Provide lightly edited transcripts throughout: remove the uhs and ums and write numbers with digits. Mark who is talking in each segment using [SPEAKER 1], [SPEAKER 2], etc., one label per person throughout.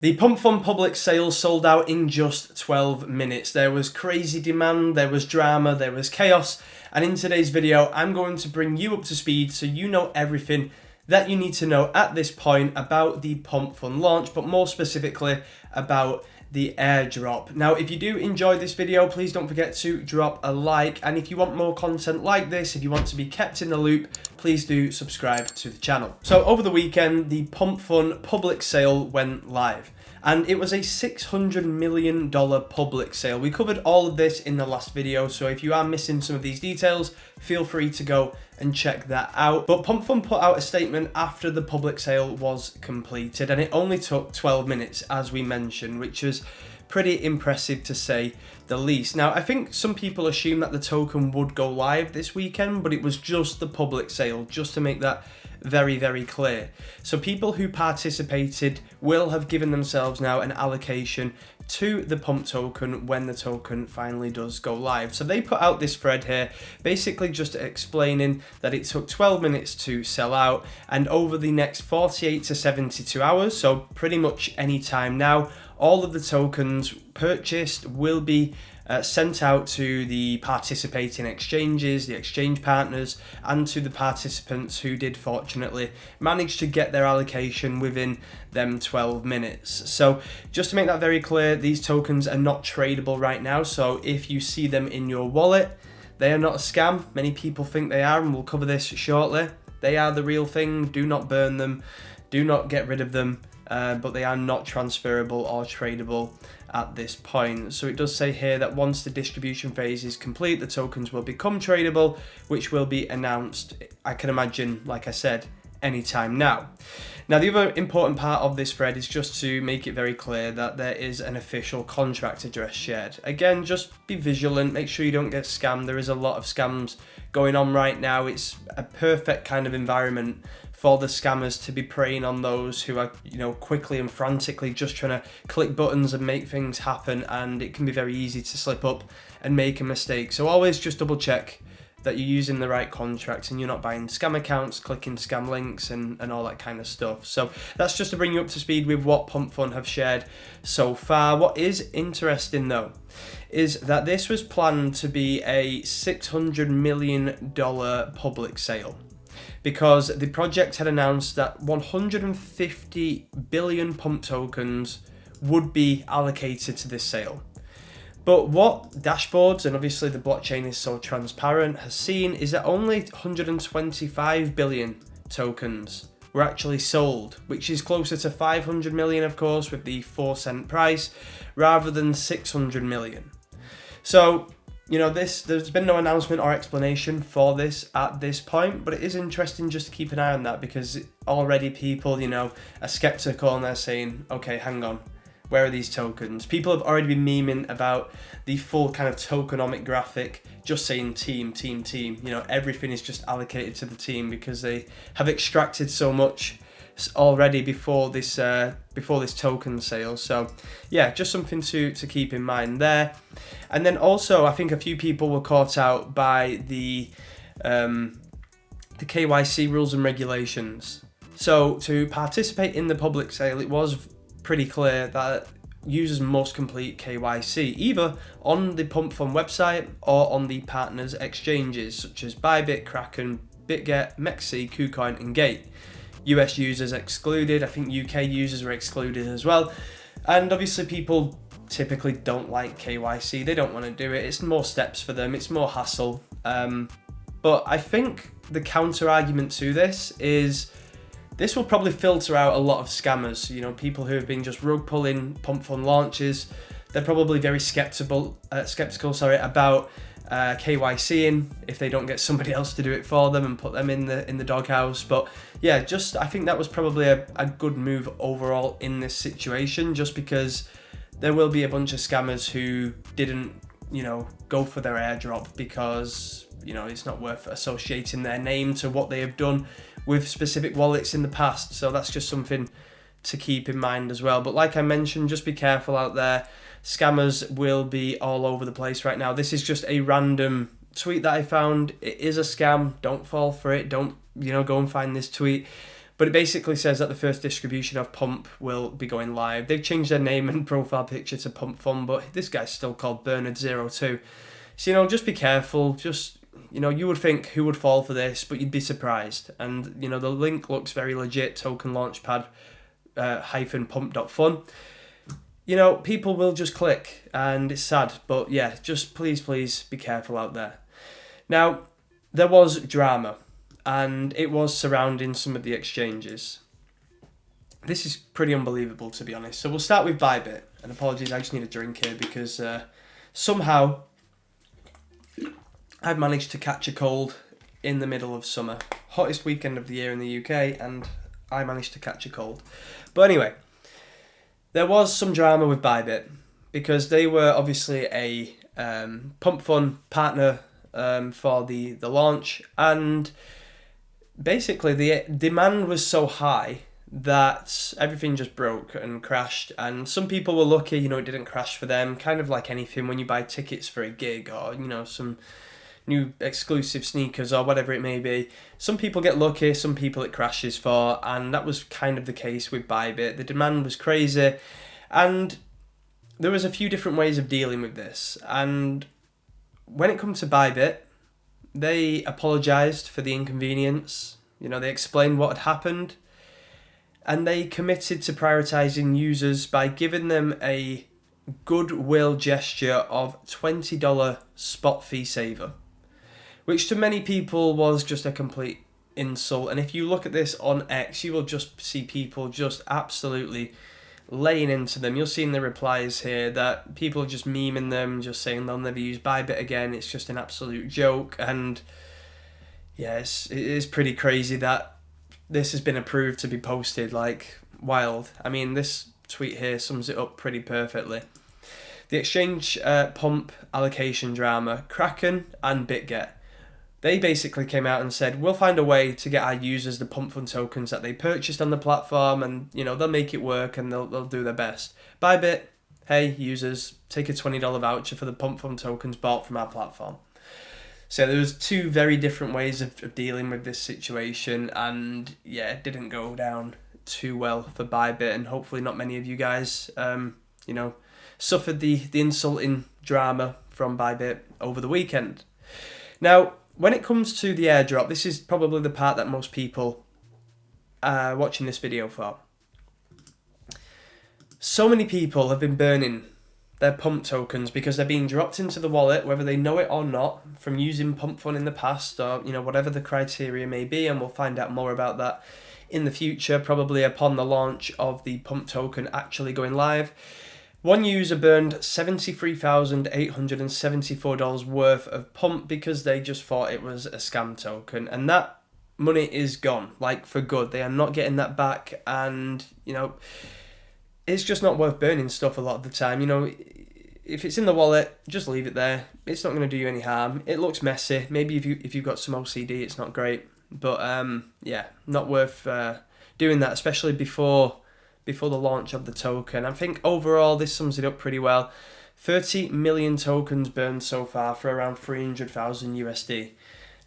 [SPEAKER 1] The Pump Fund public sale sold out in just 12 minutes. There was crazy demand, there was drama, there was chaos, and in today's video I'm going to bring you up to speed so you know everything that you need to know at this point about the Pump Fund launch, but more specifically about the airdrop. Now, if you do enjoy this video, please don't forget to drop a like, and if you want more content like this, if you want to be kept in the loop, please do subscribe to the channel. So over the weekend, the Pump Fund public sale went live, and it was a $600 million public sale. We covered all of this in the last video, so if you are missing some of these details, feel free to go and check that out. But Pump Fund put out a statement after the public sale was completed, and it only took 12 minutes, as we mentioned, which was pretty impressive to say the least. Now, I think some people assume that the token would go live this weekend, but it was just the public sale, just to make that very, very clear. So people who participated will have given themselves now an allocation to the pump token when the token finally does go live. So they put out this thread here, basically just explaining that it took 12 minutes to sell out, and over the next 48 to 72 hours, so pretty much any time now, all of the tokens purchased will be sent out to the participating exchanges, the exchange partners, and to the participants who did fortunately manage to get their allocation within them 12 minutes. So just to make that very clear, these tokens are not tradable right now. So if you see them in your wallet, they are not a scam. Many people think they are, and we'll cover this shortly. They are the real thing. Do not burn them. Do not get rid of them. But they are not transferable or tradable at this point. So it does say here that once the distribution phase is complete, the tokens will become tradable, which will be announced, I can imagine, like I said, anytime now. Now, the other important part of this thread is just to make it very clear that there is an official contract address shared. Again, just be vigilant, make sure you don't get scammed. There is a lot of scams going on right now. It's a perfect kind of environment for the scammers to be preying on those who are, quickly and frantically just trying to click buttons and make things happen, and it can be very easy to slip up and make a mistake. So always just double check that you're using the right contract and you're not buying scam accounts, clicking scam links and all that kind of stuff. So that's just to bring you up to speed with what Pump Fund have shared so far. What is interesting though is that this was planned to be a $600 million public sale, because the project had announced that 150 billion pump tokens would be allocated to this sale. But what dashboards, and obviously the blockchain is so transparent, has seen is that only 125 billion tokens were actually sold, which is closer to 500 million, of course, with the 4-cent price, rather than 600 million. So, there's been no announcement or explanation for this at this point, but it is interesting just to keep an eye on that, because already people, are skeptical and they're saying, okay, hang on, where are these tokens? People have already been memeing about the full kind of tokenomic graphic, just saying team. Everything is just allocated to the team because they have extracted so much already before this token sale. So yeah, just something to keep in mind there. And then also, I think a few people were caught out by the KYC rules and regulations. So to participate in the public sale, it was pretty clear that users must complete KYC either on the Pump Fund website or on the partners exchanges such as Bybit, Kraken, BitGet, Mexi, KuCoin and Gate. US users excluded. I think UK users were excluded as well. And obviously people typically don't like KYC. They don't want to do it. It's more steps for them. It's more hassle. But I think the counter argument to this is this will probably filter out a lot of scammers. People who have been just rug pulling Pump Fund launches. They're probably very skeptical about KYCing if they don't get somebody else to do it for them and put them in the doghouse. But yeah, I think that was probably a good move overall in this situation, just because there will be a bunch of scammers who didn't, go for their airdrop because, it's not worth associating their name to what they have done with specific wallets in the past. So that's just something to keep in mind as well. But like I mentioned, just be careful out there. Scammers will be all over the place right now. This is just a random tweet that I found. It is a scam. Don't fall for it. Don't, go and find this tweet. But it basically says that the first distribution of Pump will be going live. They've changed their name and profile picture to Pump Fun, but this guy's still called Bernard02. So, just be careful. Just, you would think who would fall for this, but you'd be surprised. And, the link looks very legit, token launchpad -pump.fun. People will just click, and it's sad. But yeah, just please be careful out there. Now, there was drama, and it was surrounding some of the exchanges. This is pretty unbelievable, to be honest. So we'll start with Bybit. And apologies, I just need a drink here because somehow I've managed to catch a cold in the middle of summer. Hottest weekend of the year in the UK, and I managed to catch a cold. But anyway, there was some drama with Bybit because they were obviously a Pump Fun partner for the launch, and basically the demand was so high that everything just broke and crashed. And some people were lucky, it didn't crash for them, kind of like anything when you buy tickets for a gig or, some new exclusive sneakers or whatever it may be. Some people get lucky, some people it crashes for, and that was kind of the case with Bybit. The demand was crazy, and there was a few different ways of dealing with this. And when it comes to Bybit, they apologised for the inconvenience. They explained what had happened, and they committed to prioritising users by giving them a goodwill gesture of $20 spot fee saver, which to many people was just a complete insult. And if you look at this on X, you will just see people just absolutely laying into them. You'll see in the replies here that people are just memeing them, just saying they'll never use Bybit again. It's just an absolute joke. And yes, it is pretty crazy that this has been approved to be posted like wild. I mean, this tweet here sums it up pretty perfectly. The exchange pump allocation drama, Kraken and BitGet, they basically came out and said, we'll find a way to get our users the Pump Fun tokens that they purchased on the platform, and they'll make it work and they'll do their best. Bybit, hey users, take a $20 voucher for the Pump Fun tokens bought from our platform. So there was two very different ways of dealing with this situation, and yeah, it didn't go down too well for Bybit, and hopefully not many of you guys suffered the insulting drama from Bybit over the weekend. Now, when it comes to the airdrop, this is probably the part that most people are watching this video for. So many people have been burning their Pump tokens because they're being dropped into the wallet, whether they know it or not, from using Pump Fun in the past, or whatever the criteria may be, and we'll find out more about that in the future, probably upon the launch of the Pump token actually going live. One user burned $73,874 worth of Pump because they just thought it was a scam token, and that money is gone, like for good. They are not getting that back, and it's just not worth burning stuff a lot of the time. If it's in the wallet, just leave it there. It's not going to do you any harm. It looks messy. Maybe if you've got some OCD, it's not great, but yeah, not worth doing that, especially before the launch of the token. I think overall this sums it up pretty well. 30 million tokens burned so far for around 300,000 USD.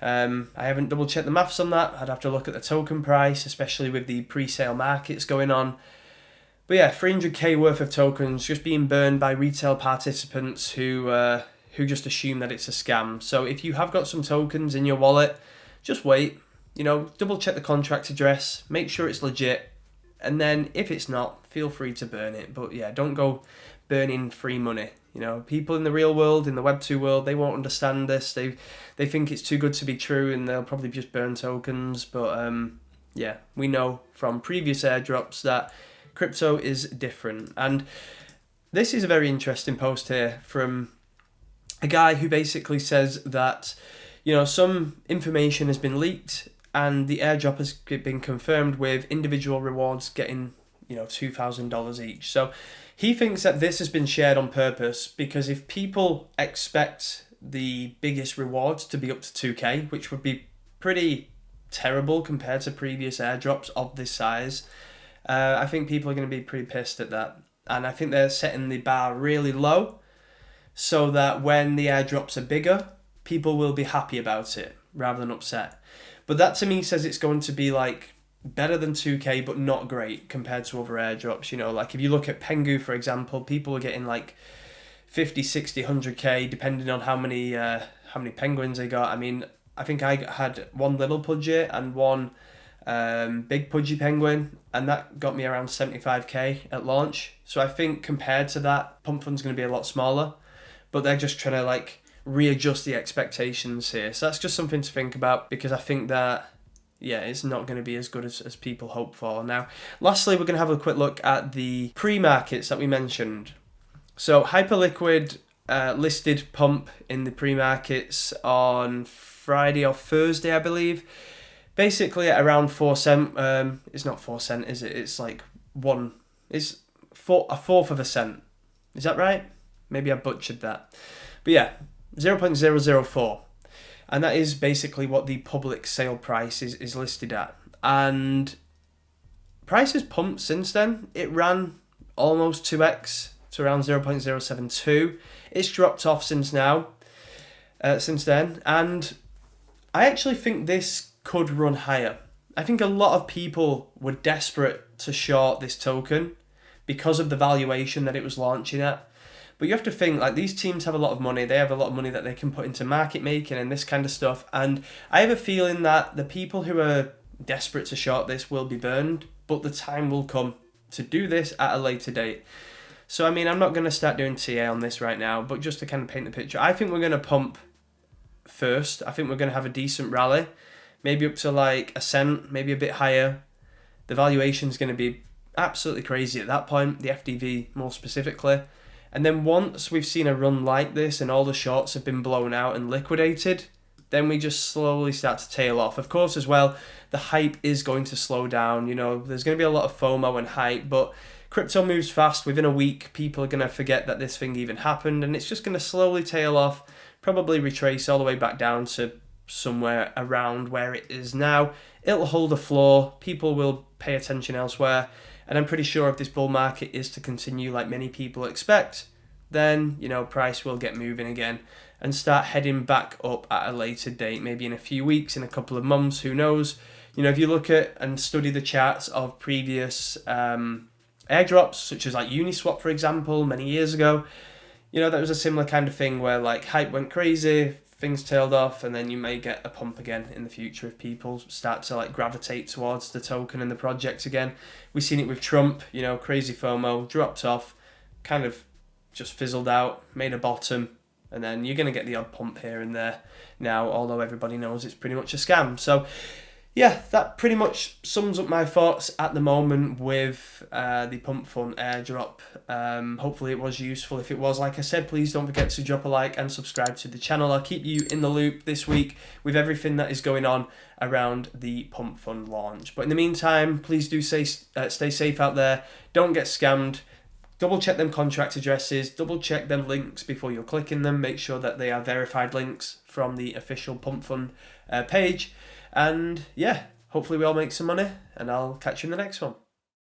[SPEAKER 1] I haven't double checked the maths on that. I'd have to look at the token price, especially with the pre-sale markets going on. But yeah, 300k worth of tokens just being burned by retail participants who just assume that it's a scam. So if you have got some tokens in your wallet, just wait. Double check the contract address, make sure it's legit. And then if it's not, feel free to burn it. But yeah, don't go burning free money. People in the real world, in the Web2 world, they won't understand this. They think it's too good to be true, and they'll probably just burn tokens. But yeah, we know from previous airdrops that crypto is different. And this is a very interesting post here from a guy who basically says that, some information has been leaked, and the airdrop has been confirmed with individual rewards getting, $2,000 each. So he thinks that this has been shared on purpose because if people expect the biggest rewards to be up to 2k, which would be pretty terrible compared to previous airdrops of this size, I think people are going to be pretty pissed at that. And I think they're setting the bar really low so that when the airdrops are bigger, people will be happy about it rather than upset. But that to me says it's going to be like better than 2K, but not great compared to other airdrops. You know, like if you look at Pengu, for example, people are getting like 50, 60, 100K, depending on how many penguins they got. I mean, I think I had one little Pudgy and one big Pudgy penguin, and that got me around 75K at launch. So I think compared to that, Pump Fund's going to be a lot smaller, but they're just trying to like readjust the expectations here. So that's just something to think about, because I think that, yeah, it's not going to be as good as people hope for. Now, lastly, we're going to have a quick look at the pre-markets that we mentioned. So Hyperliquid listed Pump in the pre-markets on Friday or Thursday, I believe. Basically at around 4 cent. It's not 4 cent, is it? It's like it's a fourth of a cent. Is that right? Maybe I butchered that. But yeah, 0.004. And that is basically what the public sale price is listed at. And price has pumped since then. It ran almost 2x to around 0.072. It's dropped off since then. And I actually think this could run higher. I think a lot of people were desperate to short this token because of the valuation that it was launching at. But you have to think, like, these teams have a lot of money. They have a lot of money that they can put into market making and this kind of stuff. And I have a feeling that the people who are desperate to short this will be burned, but the time will come to do this at a later date. So, I mean, I'm not going to start doing TA on this right now, but just to kind of paint the picture, I think we're going to pump first. I think we're going to have a decent rally, maybe up to like a cent, maybe a bit higher. The valuation's going to be absolutely crazy at that point, the FDV more specifically. And then once we've seen a run like this and all the shorts have been blown out and liquidated, then we just slowly start to tail off. Of course, as well, the hype is going to slow down. You know, there's going to be a lot of FOMO and hype, but crypto moves fast. Within a week, people are going to forget that this thing even happened, and it's just going to slowly tail off, probably retrace all the way back down to somewhere around where it is now. It'll hold a floor. People will pay attention elsewhere. And I'm pretty sure if this bull market is to continue like many people expect, then, you know, price will get moving again and start heading back up at a later date, maybe in a few weeks, in a couple of months, who knows. You know, if you look at and study the charts of previous airdrops, such as like Uniswap, for example, many years ago, you know, that was a similar kind of thing where like hype went crazy, things tailed off, and then you may get a pump again in the future if people start to like gravitate towards the token and the project again. We've seen it with Trump, you know, crazy FOMO, dropped off, kind of just fizzled out, made a bottom, and then you're going to get the odd pump here and there now, although everybody knows it's pretty much a scam. So yeah, that pretty much sums up my thoughts at the moment with the Pump Fund airdrop. Hopefully it was useful. If it was, like I said, please don't forget to drop a like and subscribe to the channel. I'll keep you in the loop this week with everything that is going on around the Pump Fund launch. But in the meantime, please do stay safe out there. Don't get scammed. Double check them contract addresses. Double check them links before you're clicking them. Make sure that they are verified links from the official Pump Fund page. And yeah, hopefully we all make some money, and I'll catch you in the next one.